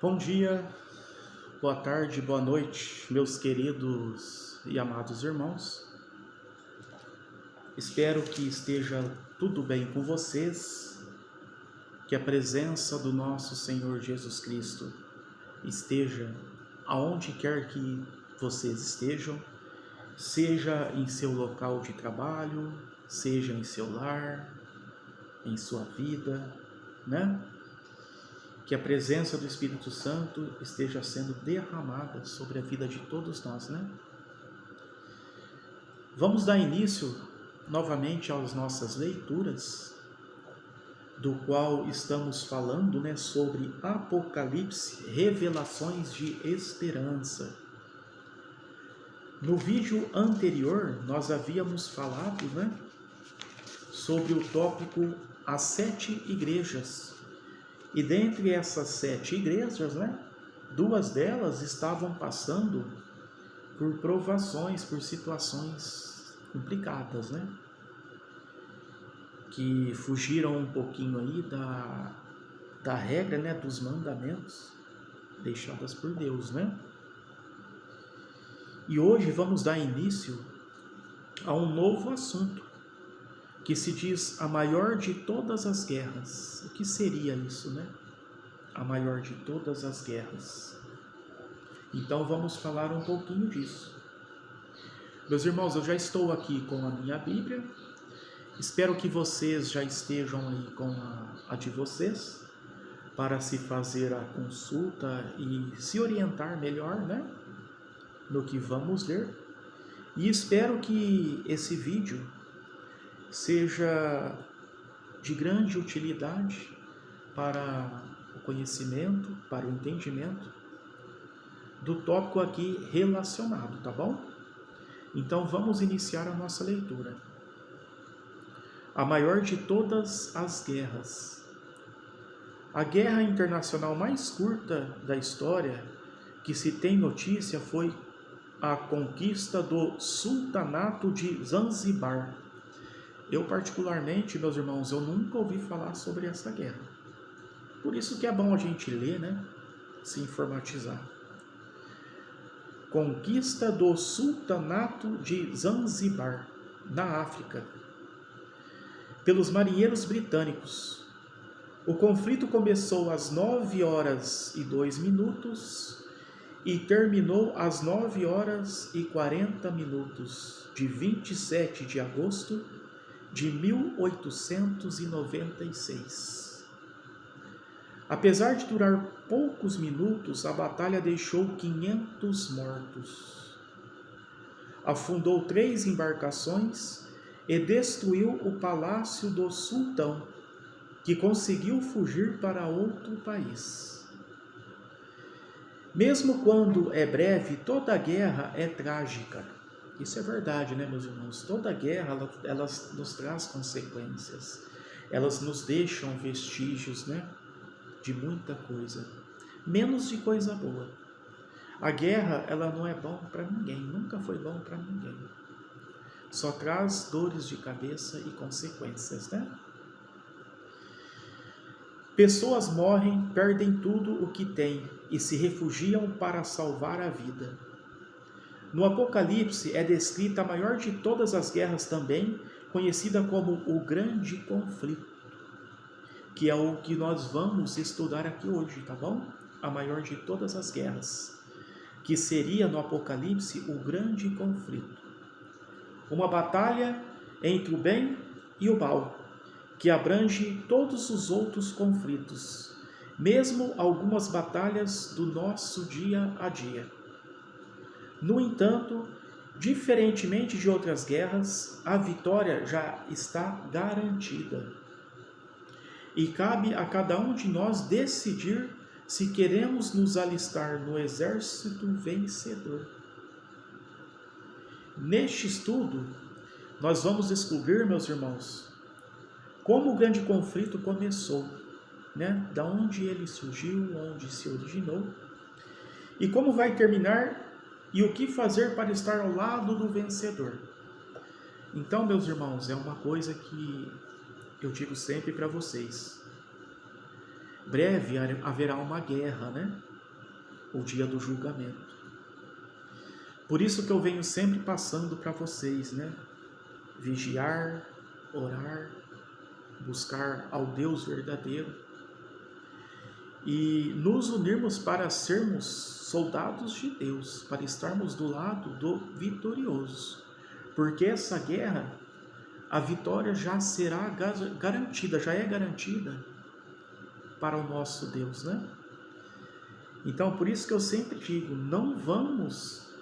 Bom dia, boa tarde, boa noite, meus queridos e amados irmãos. Espero que esteja tudo bem com vocês, que a presença do nosso Senhor Jesus Cristo esteja aonde quer que vocês estejam, seja em seu local de trabalho, seja em seu lar, em sua vida, né? Que a presença do Espírito Santo esteja sendo derramada sobre a vida de todos nós, né? Vamos dar início novamente às nossas leituras, do qual estamos falando, né, sobre Apocalipse, revelações de esperança. No vídeo anterior, nós havíamos falado, né, sobre o tópico As 7 Igrejas. E dentre essas 7 igrejas, né, 2 delas estavam passando por provações, por situações complicadas, né, que fugiram um pouquinho aí da regra, né, dos mandamentos deixadas por Deus, né. E hoje vamos dar início a um novo assunto, que se diz a maior de todas as guerras. O que seria isso, né? A maior de todas as guerras. Então vamos falar um pouquinho disso. Meus irmãos, eu já estou aqui com a minha Bíblia. Espero que vocês já estejam aí com a de vocês, para se fazer a consulta e se orientar melhor, né, no que vamos ler. E espero que esse vídeo seja de grande utilidade para o conhecimento, para o entendimento do tópico aqui relacionado, tá bom? Então vamos iniciar a nossa leitura. A maior de todas as guerras. A guerra internacional mais curta da história que se tem notícia foi a conquista do Sultanato de Zanzibar. Eu particularmente, meus irmãos, eu nunca ouvi falar sobre essa guerra. Por isso que é bom a gente ler, né? Se informatizar. Conquista do Sultanato de Zanzibar, na África, pelos marinheiros britânicos. O conflito começou às 9h02 e terminou às 9h40 de 27 de agosto de 1896. Apesar de durar poucos minutos, a batalha deixou 500 mortos. Afundou 3 embarcações e destruiu o palácio do sultão, que conseguiu fugir para outro país. Mesmo quando é breve, toda guerra é trágica. Isso é verdade, né, meus irmãos? Toda guerra, ela nos traz consequências. Elas nos deixam vestígios, né, de muita coisa, menos de coisa boa. A guerra, ela não é bom para ninguém, nunca foi bom para ninguém. Só traz dores de cabeça e consequências, né? Pessoas morrem, perdem tudo o que têm e se refugiam para salvar a vida. No Apocalipse é descrita a maior de todas as guerras também, conhecida como o Grande Conflito, que é o que nós vamos estudar aqui hoje, tá bom? A maior de todas as guerras, que seria no Apocalipse o Grande Conflito. Uma batalha entre o bem e o mal, que abrange todos os outros conflitos, mesmo algumas batalhas do nosso dia a dia. No entanto, diferentemente de outras guerras, a vitória já está garantida. E cabe a cada um de nós decidir se queremos nos alistar no exército vencedor. Neste estudo, nós vamos descobrir, meus irmãos, como o grande conflito começou, né? Da onde ele surgiu, onde se originou, e como vai terminar e o que fazer para estar ao lado do vencedor. Então, meus irmãos, é uma coisa que eu digo sempre para vocês. Breve haverá uma guerra, né? o dia do julgamento. Por isso que eu venho sempre passando para vocês, né? Vigiar, orar, buscar ao Deus verdadeiro e nos unirmos para sermos soldados de Deus, para estarmos do lado do vitorioso. Porque essa guerra, a vitória já será garantida, já é garantida para o nosso Deus, né? Então, por isso que eu sempre digo, não vamos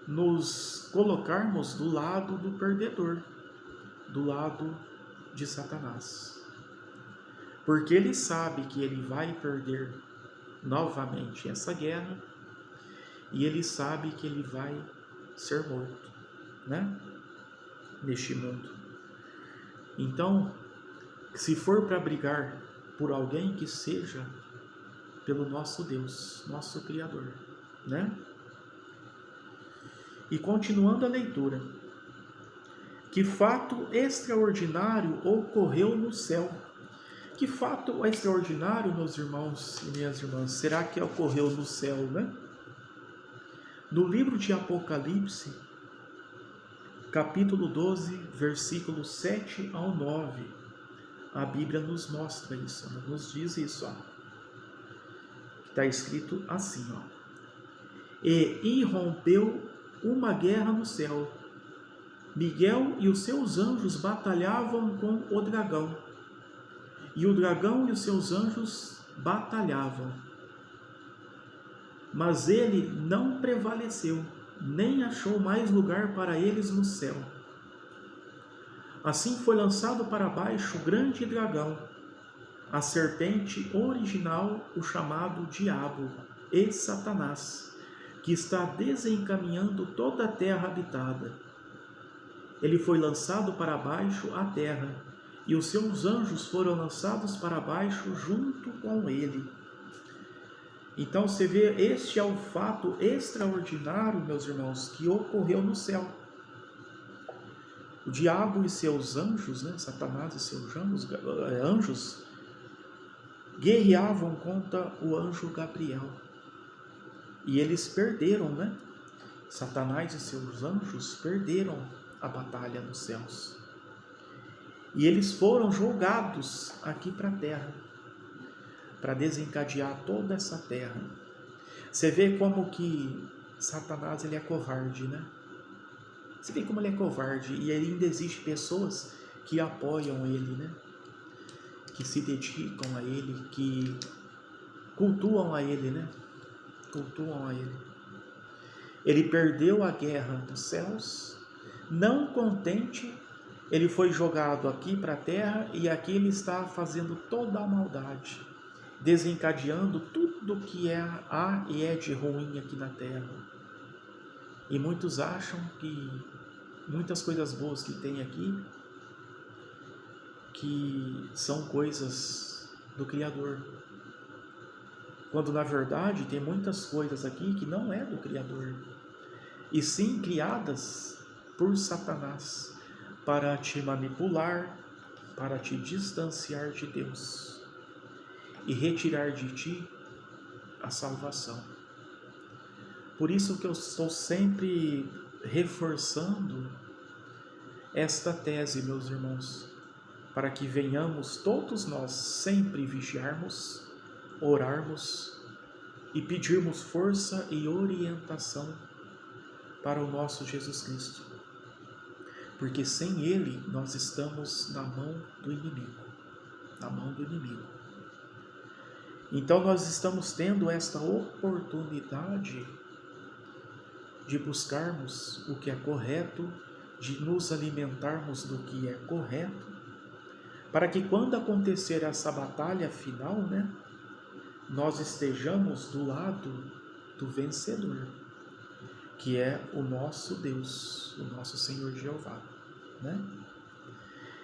nos colocarmos do lado do perdedor, do lado de Satanás. Porque ele sabe que ele vai perder novamente essa guerra e ele sabe que ele vai ser morto, né? Neste mundo. Então, se for para brigar por alguém, que seja pelo nosso Deus, nosso Criador, né? E continuando a leitura. Que fato extraordinário ocorreu no céu? Que fato extraordinário, meus irmãos e minhas irmãs, será que ocorreu no céu, né? No livro de Apocalipse, capítulo 12, versículos 7 ao 9, a Bíblia nos mostra isso, nos diz isso, ó. Está escrito assim, ó. E irrompeu uma guerra no céu. Miguel e os seus anjos batalhavam com o dragão. E o dragão e os seus anjos batalhavam. Mas ele não prevaleceu, nem achou mais lugar para eles no céu. Assim foi lançado para baixo o grande dragão, a serpente original, o chamado Diabo e Satanás, que está desencaminhando toda a terra habitada. Ele foi lançado para baixo a terra, e os seus anjos foram lançados para baixo junto com ele. Então você vê, este é o fato extraordinário, meus irmãos, que ocorreu no céu. O diabo e seus anjos, né, Satanás e seus anjos, guerreavam contra o anjo Gabriel. E eles perderam, né? Satanás e seus anjos perderam a batalha nos céus. E eles foram jogados aqui para a terra, para desencadear toda essa terra. Você vê como que Satanás ele é covarde, né? Você vê como ele é covarde e ainda existe pessoas que apoiam ele, né? Que se dedicam a ele, que cultuam a ele, né? Cultuam a ele. Ele perdeu a guerra dos céus, não contente, ele foi jogado aqui para a terra e aqui ele está fazendo toda a maldade, desencadeando tudo que há e é de ruim aqui na terra. E muitos acham que muitas coisas boas que tem aqui, que são coisas do Criador. Quando na verdade tem muitas coisas aqui que não é do Criador, e sim criadas por Satanás, para te manipular, para te distanciar de Deus e retirar de ti a salvação. Por isso que eu estou sempre reforçando esta tese, meus irmãos, para que venhamos todos nós sempre vigiarmos, orarmos e pedirmos força e orientação para o nosso Jesus Cristo. Porque sem Ele nós estamos na mão do inimigo, na mão do inimigo. Então nós estamos tendo esta oportunidade de buscarmos o que é correto, de nos alimentarmos do que é correto, para que quando acontecer essa batalha final, né, nós estejamos do lado do vencedor, que é o nosso Deus, o nosso Senhor Jeová, né?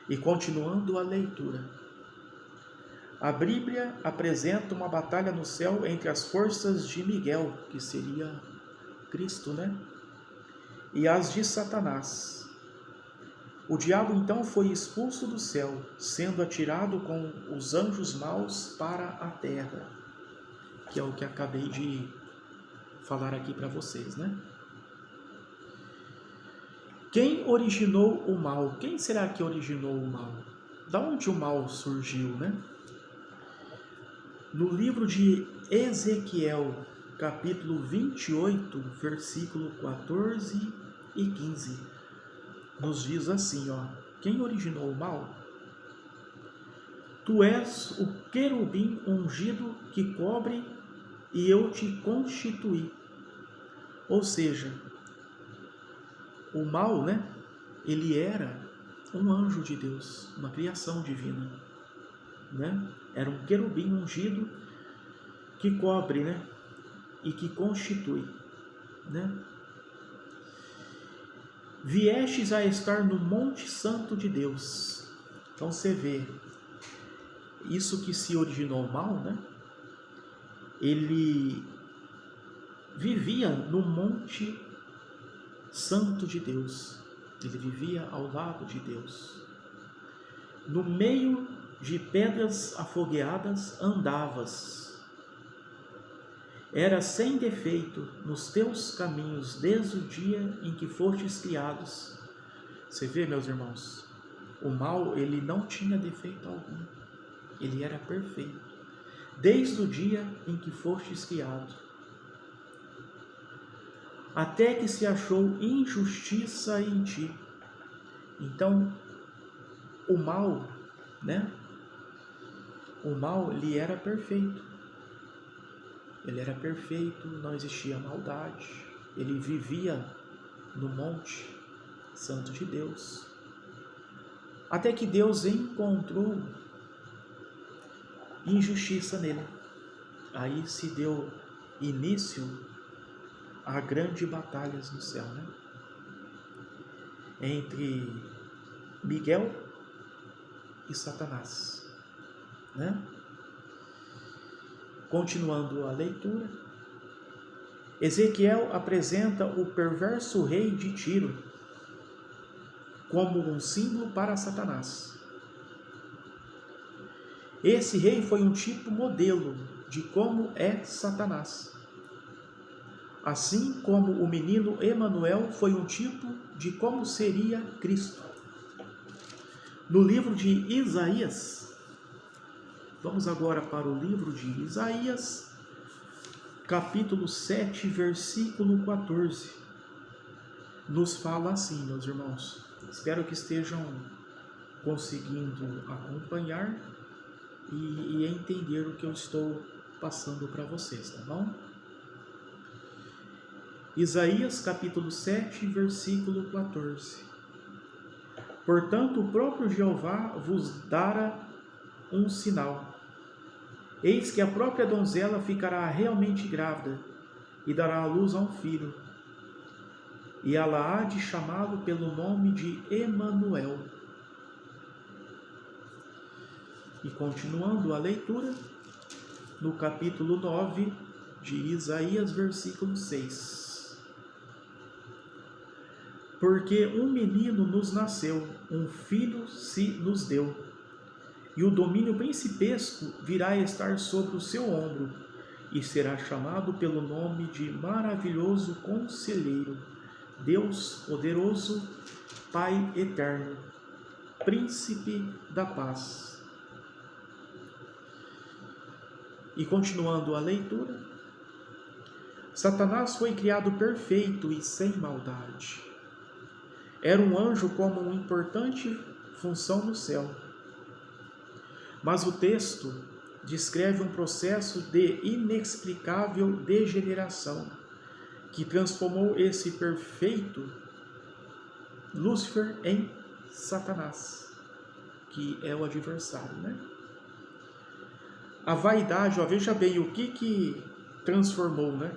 E continuando a leitura, a Bíblia apresenta uma batalha no céu entre as forças de Miguel, que seria Cristo, né? E as de Satanás. O diabo então foi expulso do céu, sendo atirado com os anjos maus para a terra, que é o que acabei falar aqui para vocês, né? Quem originou o mal? Quem será que originou o mal? Da onde o mal surgiu, né? No livro de Ezequiel, capítulo 28, versículo 14 e 15, nos diz assim, ó: quem originou o mal? Tu és o querubim ungido que cobre e eu te constituí. Ou seja, o mal, né? Ele era um anjo de Deus, uma criação divina, né? Era um querubim ungido que cobre, né? E que constitui, né? Viestes a estar no Monte Santo de Deus. Então você vê, isso que se originou o mal, né? Ele vivia no Monte Santo de Deus. Ele vivia ao lado de Deus. No meio de pedras afogueadas andavas. Era sem defeito nos teus caminhos desde o dia em que fostes criados. Você vê, meus irmãos, o mal, ele não tinha defeito algum. Ele era perfeito. Desde o dia em que fostes criado. Até que se achou injustiça em ti. Então, o mal, né? O mal, ele era perfeito. Ele era perfeito, não existia maldade. Ele vivia no Monte Santo de Deus. Até que Deus encontrou injustiça nele. Aí se deu início a grandes batalhas no céu, né? Entre Miguel e Satanás, né? Continuando a leitura, Ezequiel apresenta o perverso rei de Tiro como um símbolo para Satanás. Esse rei foi um tipo modelo de como é Satanás. Assim como o menino Emanuel foi um tipo de como seria Cristo. No livro de Isaías, vamos agora para o livro de Isaías, capítulo 7, versículo 14. Nos fala assim, meus irmãos. Espero que estejam conseguindo acompanhar e entender o que eu estou passando para vocês, tá bom? Isaías capítulo 7, versículo 14. Portanto, o próprio Jeová vos dará um sinal. Eis que a própria donzela ficará realmente grávida e dará à luz a um filho. E ela há de chamá-lo pelo nome de Emanuel. E continuando a leitura, no capítulo 9 de Isaías, versículo 6. Porque um menino nos nasceu, um filho se nos deu, e o domínio principesco virá a estar sobre o seu ombro, e será chamado pelo nome de Maravilhoso Conselheiro, Deus Poderoso, Pai Eterno, Príncipe da Paz. E continuando a leitura, Satanás foi criado perfeito e sem maldade. Era um anjo com uma importante função no céu. Mas o texto descreve um processo de inexplicável degeneração que transformou esse perfeito Lúcifer em Satanás, que é o adversário, né? A vaidade, ó, veja bem o que transformou, né?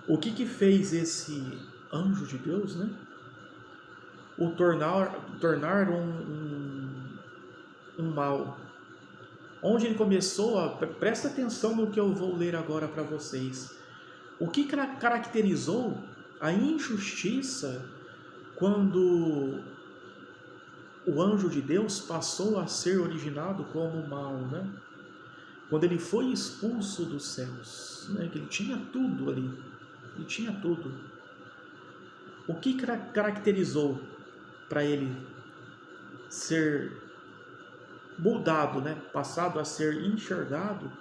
O que fez esse anjo de Deus, né? O tornar um mal. Onde ele começou, ó, presta atenção no que eu vou ler agora para vocês. O que caracterizou a injustiça quando o anjo de Deus passou a ser originado como mal, né? quando ele foi expulso dos céus, né, que ele tinha tudo ali, ele tinha tudo. O que caracterizou para ele ser mudado, né, passado a ser enxergado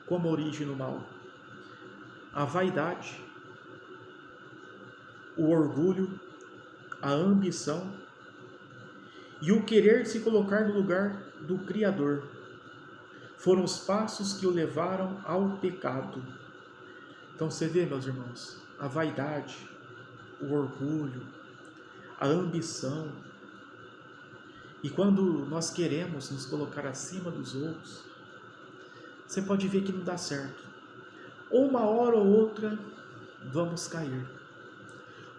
como origem do mal? A vaidade, o orgulho, a ambição e o querer se colocar no lugar do Criador foram os passos que o levaram ao pecado. Então você vê, meus irmãos, a vaidade, o orgulho, a ambição. E quando nós queremos nos colocar acima dos outros, você pode ver que não dá certo. Uma hora ou outra vamos cair.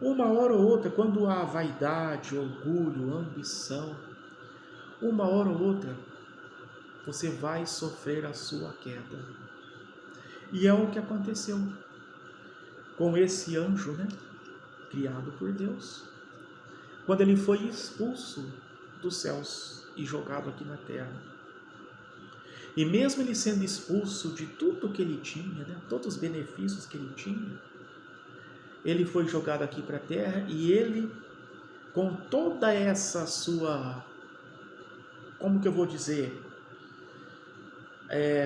Uma hora ou outra, quando há vaidade, orgulho, ambição, uma hora ou outra você vai sofrer a sua queda. E é o que aconteceu com esse anjo, né, criado por Deus, quando ele foi expulso dos céus e jogado aqui na terra. E mesmo ele sendo expulso de tudo que ele tinha, né, todos os benefícios que ele tinha, ele foi jogado aqui para a terra e ele, com toda essa sua, como que eu vou dizer,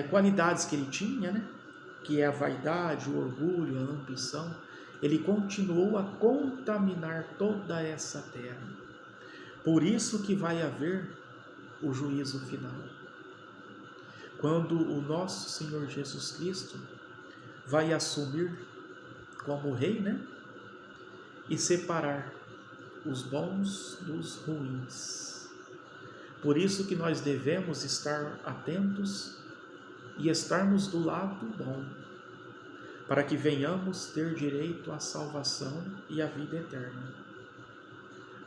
qualidades que ele tinha, né, que é a vaidade, o orgulho, a ambição, ele continuou a contaminar toda essa terra. Por isso que vai haver o juízo final. Quando o nosso Senhor Jesus Cristo vai assumir como rei, né? E separar os bons dos ruins. Por isso que nós devemos estar atentos e estarmos do lado bom, para que venhamos ter direito à salvação e à vida eterna.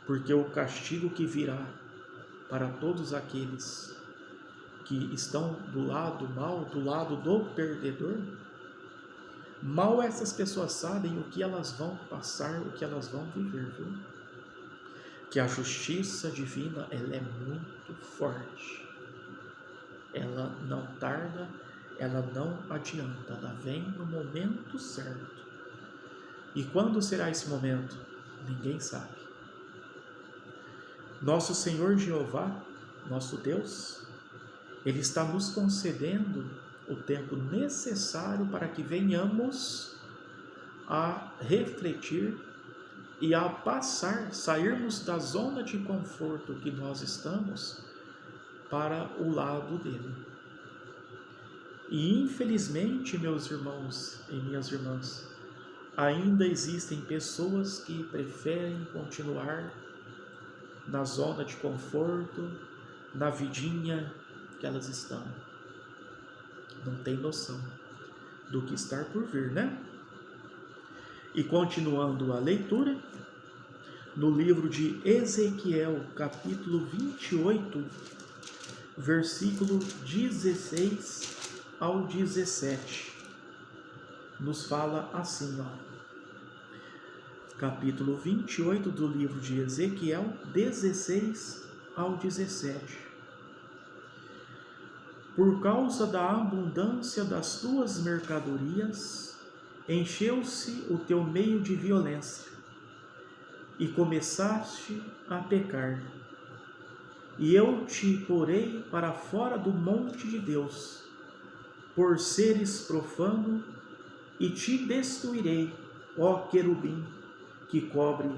Porque o castigo que virá para todos aqueles que estão do lado mal, do lado do perdedor, mal essas pessoas sabem o que elas vão passar, o que elas vão viver, viu? Que a justiça divina, ela é muito forte. Ela não tarda, ela não adianta, ela vem no momento certo. E quando será esse momento? Ninguém sabe. Nosso Senhor Jeová, nosso Deus, Ele está nos concedendo o tempo necessário para que venhamos a refletir e a passar, sairmos da zona de conforto que nós estamos para o lado dele. E infelizmente, meus irmãos e minhas irmãs, ainda existem pessoas que preferem continuar na zona de conforto, na vidinha que elas estão. Não tem noção do que está por vir, né? E continuando a leitura, no livro de Ezequiel, capítulo 28, versículo 16 ao 17, nos fala assim, ó. Capítulo 28 do livro de Ezequiel, 16 ao 17. Por causa da abundância das tuas mercadorias, encheu-se o teu meio de violência, e começaste a pecar. E eu te porei para fora do monte de Deus, por seres profano, e te destruirei, ó querubim, que cobre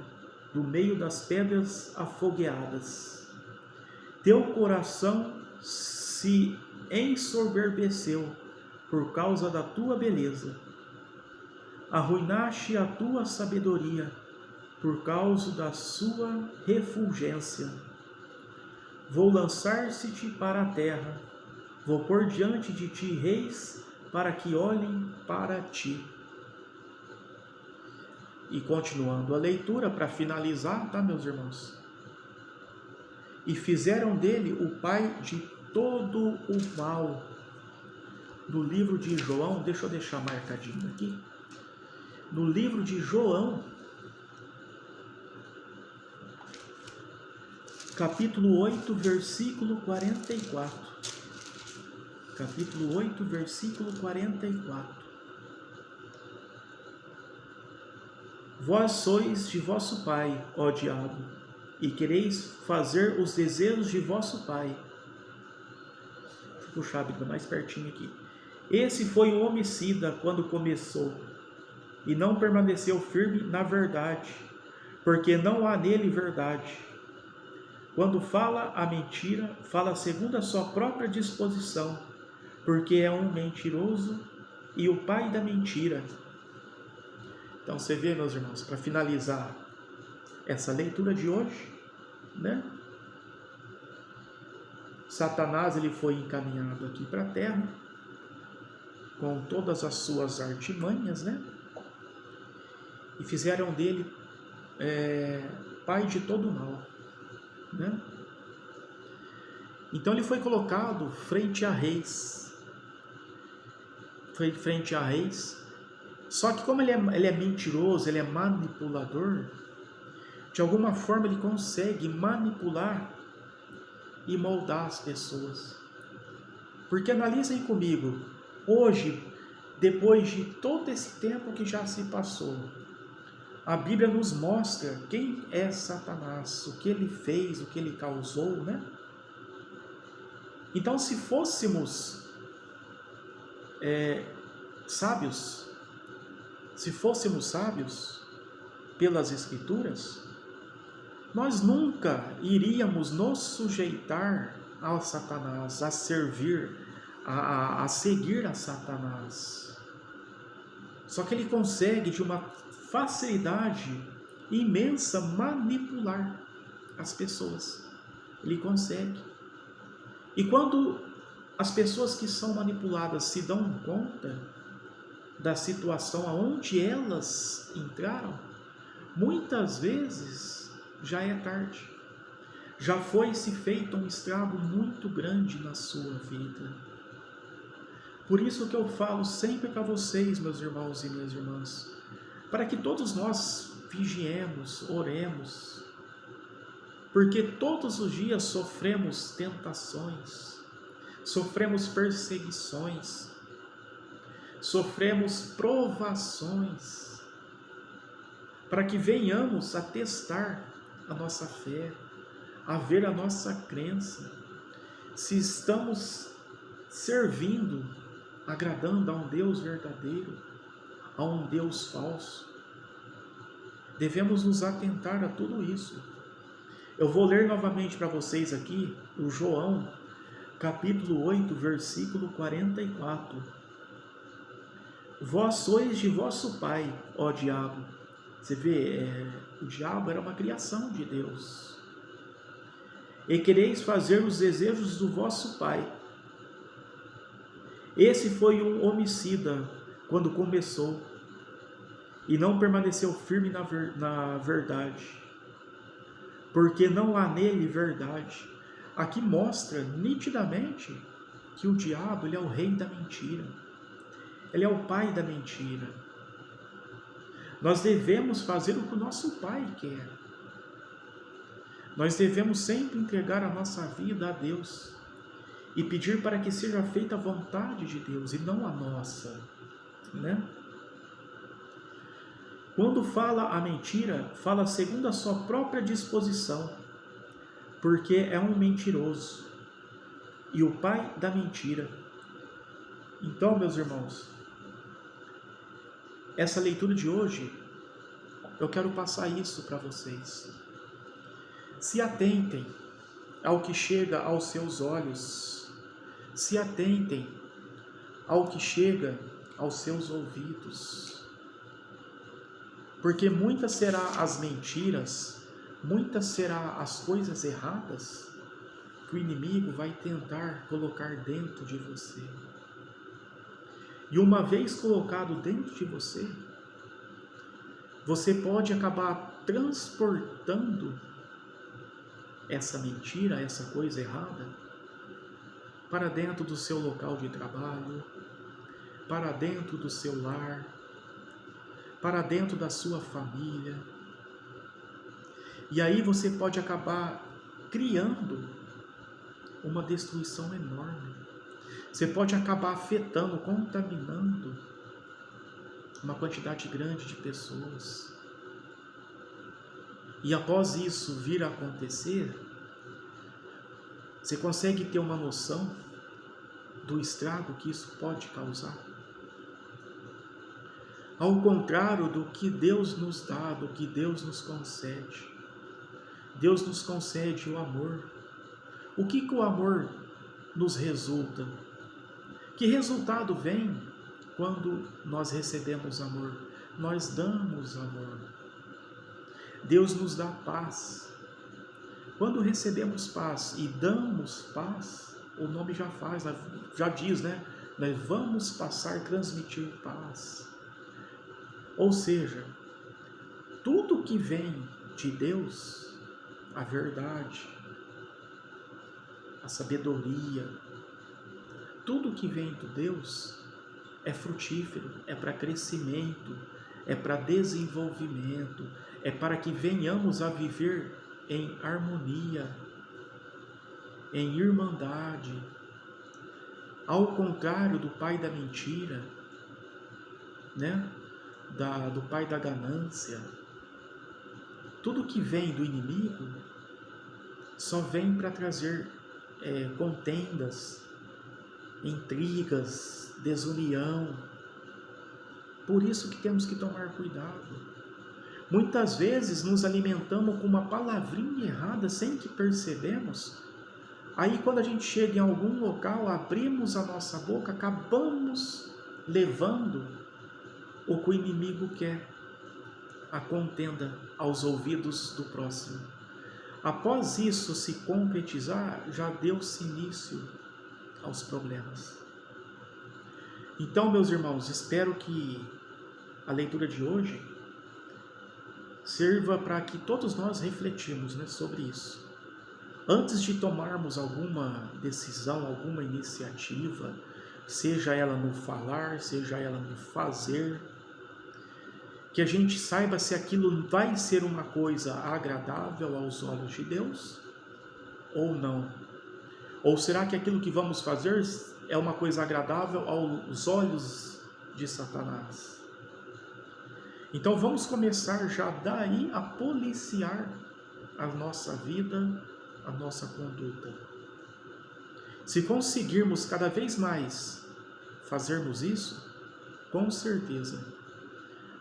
do meio das pedras afogueadas. Teu coração se ensoberbeceu por causa da tua beleza. Arruinaste a tua sabedoria por causa da sua refulgência. Vou lançar-se-te para a terra, vou pôr diante de ti reis, para que olhem para ti. E continuando a leitura, para finalizar, tá, meus irmãos? E fizeram dele o pai de todo o mal. No livro de João, deixa eu deixar marcadinho aqui. No livro de João, capítulo 8, versículo 44. capítulo 8, versículo 44. Vós sois de vosso pai, ó diabo, e quereis fazer os desejos de vosso pai. Deixa eu puxar a Bíblia mais pertinho aqui. Esse foi um homicida quando começou, e não permaneceu firme na verdade, porque não há nele verdade. Quando fala a mentira, fala segundo a sua própria disposição, porque é um mentiroso e o pai da mentira. Então você vê, meus irmãos, para finalizar essa leitura de hoje, né? Satanás ele foi encaminhado aqui para a terra com todas as suas artimanhas, né? E fizeram dele pai de todo mal, né? Então ele foi colocado frente a reis, só que como ele é mentiroso, ele é manipulador, de alguma forma ele consegue manipular e moldar as pessoas. Porque analisem comigo, hoje, depois de todo esse tempo que já se passou, a Bíblia nos mostra quem é Satanás, o que ele fez, o que ele causou, né? Então, se fôssemos sábios pelas Escrituras, nós nunca iríamos nos sujeitar ao Satanás, a servir, a seguir a Satanás. Só que ele consegue, de uma facilidade imensa, manipular as pessoas. Ele consegue. E quando as pessoas que são manipuladas se dão conta da situação aonde elas entraram, muitas vezes já é tarde. Já foi-se feito um estrago muito grande na sua vida. Por isso que eu falo sempre para vocês, meus irmãos e minhas irmãs, para que todos nós vigiemos, oremos, porque todos os dias sofremos tentações, sofremos perseguições, sofremos provações, para que venhamos a testar a nossa fé, a ver a nossa crença, se estamos servindo, agradando a um Deus verdadeiro, a um Deus falso. Devemos nos atentar a tudo isso. Eu vou ler novamente para vocês aqui o João, capítulo 8, versículo 44. Vós sois de vosso pai, ó diabo. Você vê, o diabo era uma criação de Deus. E quereis fazer os desejos do vosso pai. Esse foi um homicida quando começou, e não permaneceu firme na verdade, porque não há nele verdade. Aqui mostra nitidamente que o diabo ele é o rei da mentira, ele é o pai da mentira. Nós devemos fazer o que o nosso pai quer. Nós devemos sempre entregar a nossa vida a Deus e pedir para que seja feita a vontade de Deus e não a nossa, né? Quando fala a mentira, fala segundo a sua própria disposição, porque é um mentiroso e o pai da mentira. Então, meus irmãos, essa leitura de hoje, eu quero passar isso para vocês. Se atentem ao que chega aos seus olhos, se atentem ao que chega aos seus ouvidos, porque muitas serão as mentiras, muitas serão as coisas erradas que o inimigo vai tentar colocar dentro de você. E uma vez colocado dentro de você, você pode acabar transportando essa mentira, essa coisa errada, para dentro do seu local de trabalho, para dentro do seu lar, para dentro da sua família. E aí você pode acabar criando uma destruição enorme. você pode acabar afetando, contaminando uma quantidade grande de pessoas. E após isso vir a acontecer, você consegue ter uma noção do estrago que isso pode causar? Ao contrário do que Deus nos dá, do que Deus nos concede. Deus nos concede o amor. O que o amor nos resulta? Que resultado vem quando nós recebemos amor? Nós damos amor. Deus nos dá paz. Quando recebemos paz e damos paz, o nome já diz, né? Nós vamos passar a transmitir paz. Ou seja, tudo que vem de Deus, a verdade, a sabedoria, tudo que vem de Deus é frutífero, é para crescimento, é para desenvolvimento, é para que venhamos a viver em harmonia, em irmandade. Ao contrário do pai da mentira, né? Do pai da ganância, tudo que vem do inimigo só vem para trazer contendas, intrigas, desunião. Por isso que temos que tomar cuidado. Muitas vezes nos alimentamos com uma palavrinha errada sem que percebemos. Aí quando a gente chega em algum local, abrimos a nossa boca, acabamos levando o que o inimigo quer, a contenda aos ouvidos do próximo. Após isso se concretizar, já deu-se início aos problemas. Então, meus irmãos, espero que a leitura de hoje sirva para que todos nós refletimos, né, sobre isso. Antes de tomarmos alguma decisão, alguma iniciativa, seja ela no falar, seja ela no fazer, que a gente saiba se aquilo vai ser uma coisa agradável aos olhos de Deus ou não. Ou será que aquilo que vamos fazer é uma coisa agradável aos olhos de Satanás? Então vamos começar já daí a policiar a nossa vida, a nossa conduta. Se conseguirmos cada vez mais fazermos isso, com certeza,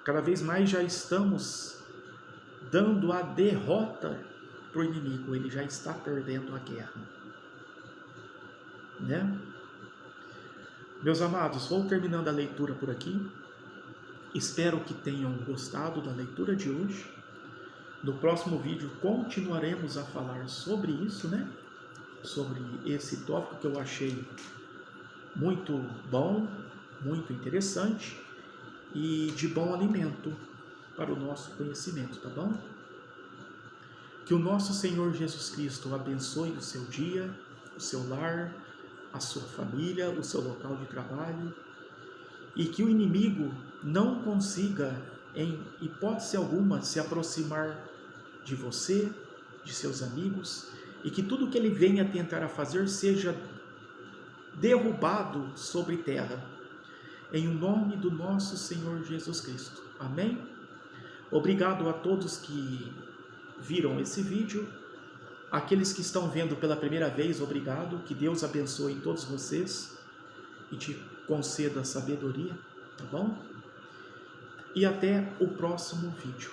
cada vez mais já estamos dando a derrota para o inimigo, ele já está perdendo a guerra, né? Meus amados, vou terminando a leitura por aqui. Espero que tenham gostado da leitura de hoje. No próximo vídeo continuaremos a falar sobre isso, né? Sobre esse tópico que eu achei muito bom, muito interessante e de bom alimento para o nosso conhecimento, tá bom? Que o nosso Senhor Jesus Cristo abençoe o seu dia, o seu lar, a sua família, o seu local de trabalho, e que o inimigo não consiga, em hipótese alguma, se aproximar de você, de seus amigos, e que tudo que ele venha tentar a fazer seja derrubado sobre terra, em nome do nosso Senhor Jesus Cristo. Amém? Obrigado a todos que viram esse vídeo. Aqueles que estão vendo pela primeira vez, obrigado. Que Deus abençoe todos vocês e te conceda sabedoria, tá bom? E até o próximo vídeo.